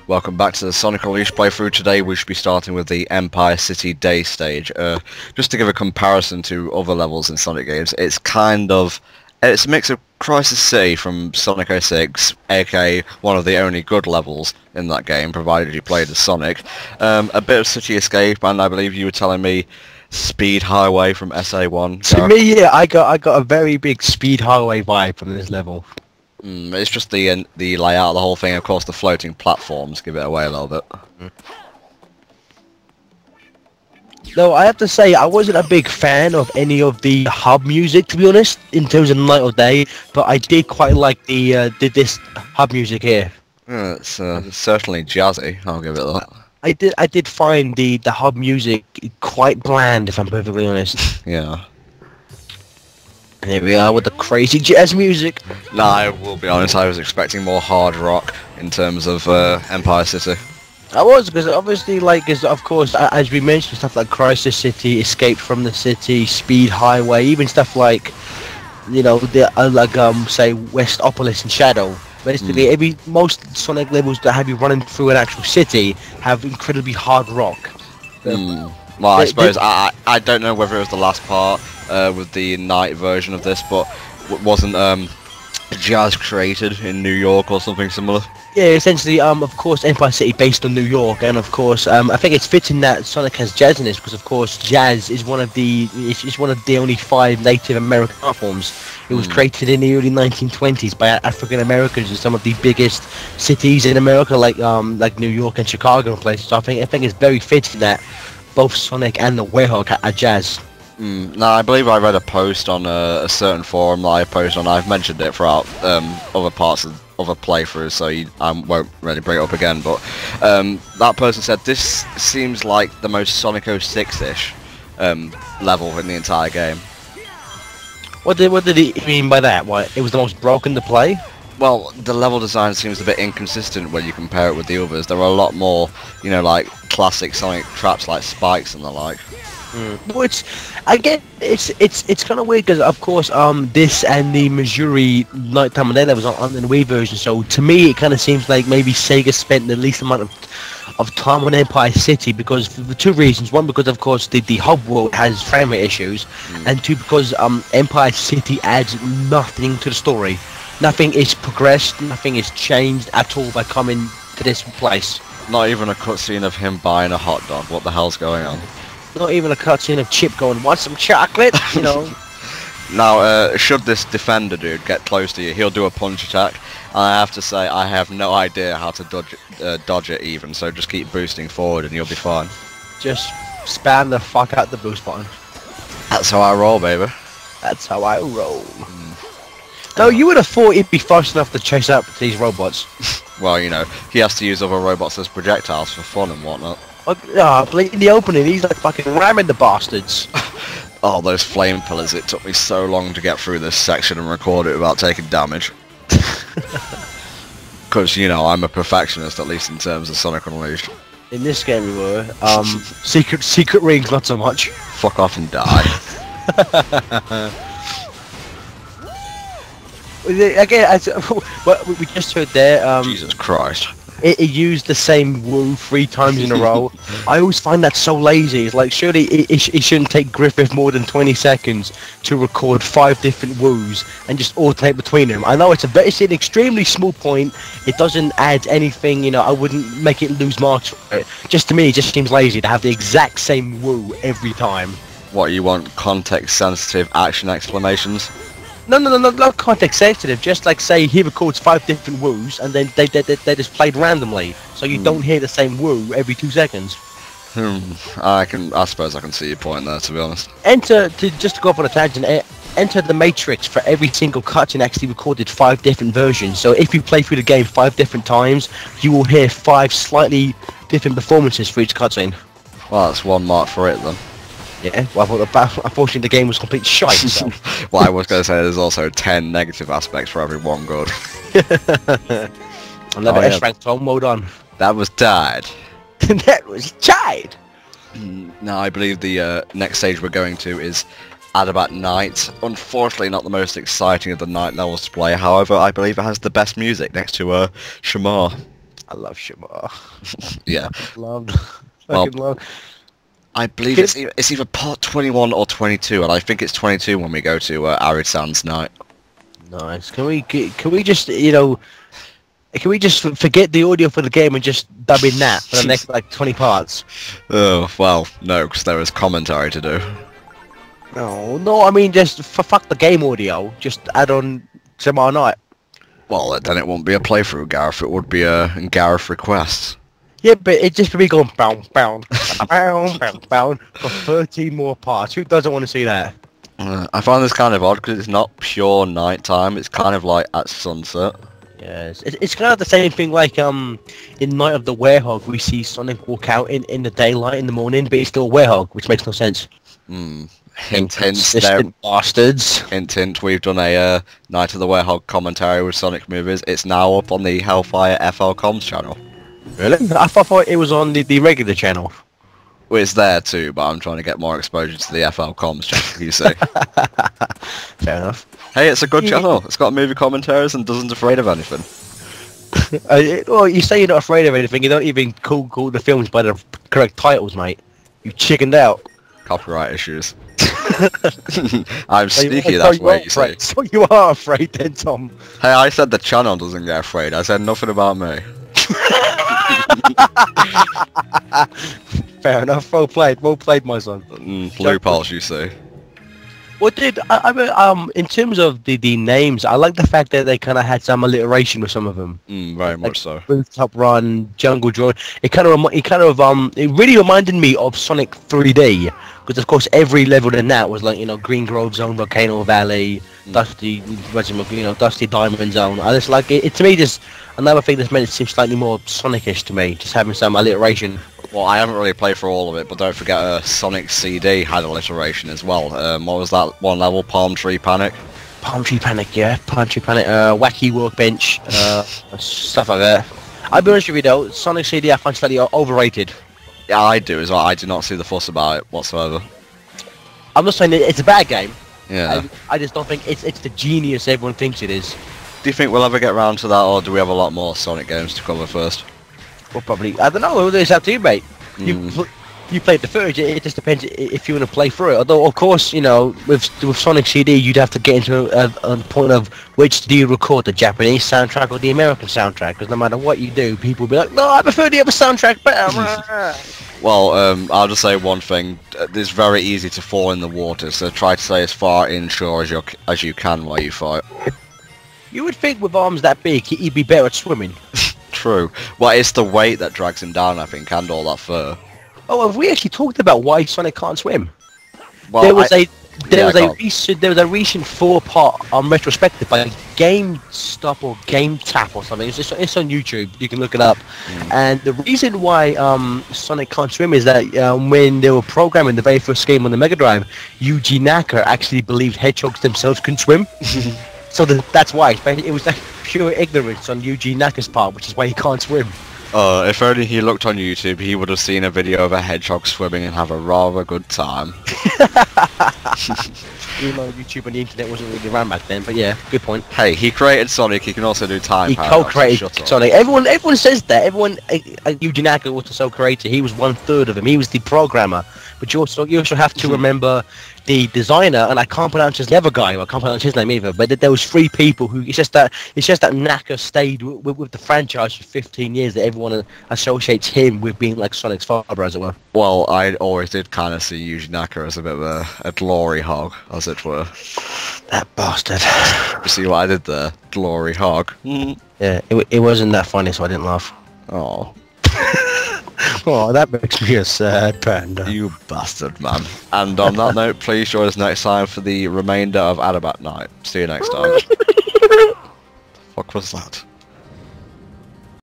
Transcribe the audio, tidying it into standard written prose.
Welcome back to the Sonic Unleashed playthrough. Today we should be starting with the Empire City Day stage. Just to give a comparison to other levels in Sonic games, it's a mix of Crisis City from Sonic 06, aka one of the only good levels in that game, provided you played as Sonic. A bit of City Escape, and I believe you were telling me Speed Highway from SA1. To me, yeah, I got a very big Speed Highway vibe from this level. It's just the layout of the whole thing. Of course, the floating platforms give it away a little bit. Though I have to say, I wasn't a big fan of any of the hub music, to be honest, in terms of Night or Day. But I did quite like this hub music here. It's certainly jazzy. I'll give it that. I did find the hub music quite bland, if I'm perfectly honest. Yeah. And here we are with the crazy jazz music. No, I will be honest, I was expecting more hard rock in terms of Empire City. I was, because obviously, of course, as we mentioned, stuff like Crisis City, Escape from the City, Speed Highway, even stuff like, you know, say, Westopolis and Shadow. Basically, most Sonic levels that have you running through an actual city have incredibly hard rock. Well, I suppose, I don't know whether it was the last part with the night version of this, but wasn't jazz created in New York or something similar? Yeah, essentially, of course, Empire City based on New York, and of course, I think it's fitting that Sonic has jazz in this because, of course, jazz is one of the only 5 Native American art forms. It was created in the early 1920s by African Americans in some of the biggest cities in America, like New York and Chicago and places. So I think it's very fitting that both Sonic and the Werehog are jazz. No, I believe I read a post on a certain forum that I posted on. I've mentioned it throughout other parts of other playthroughs, so I won't really bring it up again, but that person said this seems like the most Sonic 06-ish level in the entire game. What did he mean by that? What, it was the most broken to play? Well, the level design seems a bit inconsistent when you compare it with the others. There are a lot more, you know, like classic Sonic traps like spikes and the like. Which, again, it's kind of weird because, of course, this and the Missouri Nighttime and Day levels on the Wii version. So to me, it kind of seems like maybe Sega spent the least amount of time on Empire City because for 2 reasons. One, because of course the hub world has frame rate issues, and 2, because Empire City adds nothing to the story. Nothing is progressed, nothing is changed at all by coming to this place. Not even a cutscene of him buying a hot dog. What the hell's going on? Not even a cutscene of Chip going, want some chocolate? You know. Now, should this defender dude get close to you, he'll do a punch attack. And I have to say, I have no idea how to dodge it even, so just keep boosting forward and you'll be fine. Just spam the fuck out the boost button. That's how I roll, baby. That's how I roll. No, you would have thought he'd be fast enough to chase up these robots. Well, you know, he has to use other robots as projectiles for fun and whatnot. In the opening, he's like fucking ramming the bastards. Oh, those flame pillars, it took me so long to get through this section and record it without taking damage. Because, you know, I'm a perfectionist, at least in terms of Sonic Unleashed. In this game we were. Secret rings, not so much. Fuck off and die. Again, what we just heard there, Jesus Christ. It used the same woo 3 times in a row. I always find that so lazy. It's like, surely it shouldn't take Griffith more than 20 seconds to record 5 different woos and just alternate between them. I know it's an extremely small point. It doesn't add anything, you know, I wouldn't make it lose marks for it. Just to me, it just seems lazy to have the exact same woo every time. What, you want context-sensitive action exclamations? No, not context sensitive. Just like, say he records 5 different woos, and then they just played randomly, so you don't hear the same woo every 2 seconds. I suppose I can see your point there, to be honest. Just to go off on a tangent. Enter the Matrix for every single cutscene actually recorded 5 different versions. So if you play through the game 5 different times, you will hear 5 slightly different performances for each cutscene. Well, that's 1 mark for it then. Yeah, well, unfortunately the game was complete shite. So. Well, I was going to say there's also 10 negative aspects for every 1 good. Another S-rank Tom, well done. That was died. That was died! Now, I believe the next stage we're going to is Adabat Night. Unfortunately, not the most exciting of the night levels to play. However, I believe it has the best music next to Shamar. I love Shamar. Yeah. Love. Well, Fucking love. I believe it's either part 21 or 22, and I think it's 22 when we go to Arid Sands Night. Nice. Can we just can we just forget the audio for the game and just dub in that for the next like 20 parts? Oh, well, no, because there is commentary to do. No, I mean just fuck the game audio. Just add on tomorrow night. Well, then it won't be a playthrough, Gareth. It would be a Gareth request. Yeah, but it just be going bound, bound, bound, bound, bound for 13 more parts. Who doesn't want to see that? I find this kind of odd because it's not pure nighttime. It's kind of like at sunset. Yes, it's kind of the same thing like in Night of the Werehog we see Sonic walk out in the daylight in the morning, but he's still a werehog, which makes no sense. Hint, hint, there, Inconsistent bastards. hint, hint. We've done a Night of the Werehog commentary with Sonic movies. It's now up on the HellfireComms channel. Really? I thought it was on the regular channel. Well, it's there too, but I'm trying to get more exposure to the FL Comms channel, you see. Fair enough. Hey, it's a good channel. It's got movie commentaries and doesn't afraid of anything. Well, you say you're not afraid of anything. You don't even call the films by the correct titles, mate. You chickened out. Copyright issues. I'm sneaky, that's why you say. So you are afraid then, Tom. Hey, I said the channel doesn't get afraid. I said nothing about me. Fair enough. Well played, my son. Loopholes, you see. Well, dude, in terms of the names, I like the fact that they kind of had some alliteration with some of them. Very much so. Rooftop Run, Jungle Joy. It really reminded me of Sonic 3D, because of course every level in that was like, Green Grove Zone, Volcano Valley, Dusty Diamond Zone. I just like it. To me, just another thing that's made it seem slightly more Sonic-ish to me, just having some alliteration. Well, I haven't really played for all of it, but don't forget Sonic CD had alliteration as well. What was that one level? Palm Tree Panic? Palm Tree Panic, yeah. Palm Tree Panic, Wacky Workbench, stuff like that. I'll be honest with you though, Sonic CD I find slightly overrated. Yeah, I do as well. I do not see the fuss about it whatsoever. I'm not saying it's a bad game. Yeah. I just don't think it's the genius everyone thinks it is. Do you think we'll ever get around to that, or do we have a lot more Sonic games to cover first? Well, probably. I don't know. It's up to you, mate. You played the footage. It just depends if you want to play through it. Although, of course, with Sonic CD, you'd have to get into a point of which do you record, the Japanese soundtrack or the American soundtrack? Because no matter what you do, people will be like, "No, I prefer the other soundtrack better." Well, I'll just say one thing. It's very easy to fall in the water, so try to stay as far inshore as you can while you fight. You would think with arms that big, he'd be better at swimming. True. Well, it's the weight that drags him down, I think, and all that fur. Oh, have we actually talked about why Sonic can't swim? Well, there was a recent 4-part retrospective by GameStop or GameTap or something. It's on YouTube. You can look it up. And the reason why Sonic can't swim is that when they were programming the very first game on the Mega Drive, Yuji Naka actually believed hedgehogs themselves can swim. So that's why. It was like pure ignorance on Yuji Naka's part, which is why he can't swim. If only he looked on YouTube, he would have seen a video of a hedgehog swimming and have a rather good time. Even though YouTube and the internet wasn't really around back then, but yeah, good point. Hey, he created Sonic, he can also do time He paradox, co-created Sonic. Everyone says that. Yuji Naka was the sole creator. He was 1/3 of him. He was the programmer. But you also have to remember the designer, and I can't pronounce the other guy. I can't pronounce his name either. But there was 3 people who. It's just that Naka stayed with the franchise for 15 years. That everyone associates him with being like Sonic's father, as it were. Well, I always did kind of see Yuji Naka as a bit of a glory hog, as it were. That bastard. You see what I did there? Glory hog. Yeah, it wasn't that funny, so I didn't laugh. Oh. Oh, that makes me a sad panda. You bastard, man. And on that note, please join us next time for the remainder of Adabat Night. See you next time. What was that?